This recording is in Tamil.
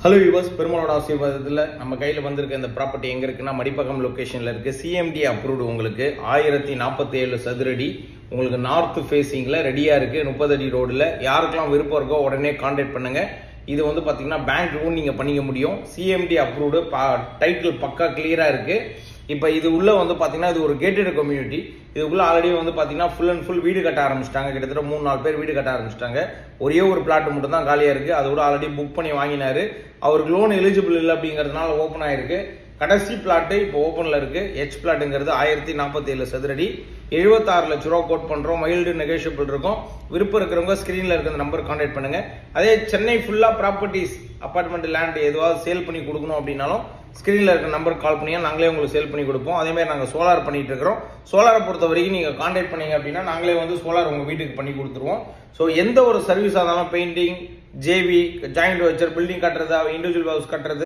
ஹலோ வியூவர்ஸ், பெருமாளோட ஆசீர்வாதத்தில் நம்ம கையில் வந்திருக்க இந்த ப்ராப்பர்ட்டி எங்கே இருக்குன்னா மடிப்பகம் லொக்கேஷனில் இருக்குது. CMD approved. உங்களுக்கு 1047 சதுரடி உங்களுக்கு நார்த் ஃபேஸிங்கில் ரெடியாக இருக்குது. 30 அடி ரோடில். யாருக்கெல்லாம் விருப்பம் இருக்கோ உடனே கான்டாக்ட் பண்ணுங்கள். இது வந்து பார்த்தீங்கன்னா பேங்க் லோன் நீங்கள் பண்ணிக்க முடியும். CMD approved. டைட்டில் பக்கா கிளியராக இருக்குது. இப்போ இது உள்ள வந்து பார்த்தீங்கன்னா இது ஒரு கேட்டட் கம்யூனிட்டி. இதுக்குள்ள ஆல்ரெடி வந்து பார்த்தீங்கன்னா ஃபுல் அண்ட் ஃபுல் வீடு கட்ட ஆரம்பிச்சிட்டாங்க. கிட்டத்தட்ட 3-4 பேர் வீடு கட்ட ஆரம்பிச்சிட்டாங்க. ஒரே ஒரு பிளாட் மட்டும் தான் காலியாக இருக்குது. அது கூட ஆல்ரெடி புக் பண்ணி வாங்கினாரு. அவருக்கு லோன் எலிஜிபிள் இல்லை அப்படிங்கிறதுனால ஓப்பன் ஆயிருக்கு. கடைசி பிளாட்டு இப்போ ஓப்பனில் இருக்கு. ஹெச் பிளாட்டுங்கிறது 1047 சதுரடி 76 லட்ச ரூபா கோட் பண்ணுறோம். மைல்டு நெகோஷியபிள் இருக்கும். விருப்பம் இருக்கிறவங்க ஸ்க்ரீனில் இருக்கிற நம்பர் கான்டாக்ட் பண்ணுங்க. அதே சென்னை ஃபுல்லாக ப்ராப்பர்ட்டிஸ் அப்பார்ட்மெண்ட் லேண்ட் எதுவாவது சேல் பண்ணி கொடுக்கணும் அப்படின்னாலும் ஸ்க்ரீனில் இருக்கிற நம்பர் கால் பண்ணி நாங்களே உங்களுக்கு சேல் பண்ணி கொடுப்போம். அதேமாதிரி நாங்கள் சோலார் பண்ணிட்டு இருக்கிறோம். சோலாரை பொறுத்த வரைக்கும் நீங்கள் கான்டாக்ட் பண்ணீங்க அப்படின்னா நாங்களே வந்து சோலார் உங்கள் வீட்டுக்கு பண்ணி கொடுத்துருவோம். ஸோ எந்த ஒரு சர்வீஸாக இருந்தாலும் painting, JV, joint voucher, building கட்டுறது, இண்டிவிஜுவல் ஹவுஸ் கட்டுறது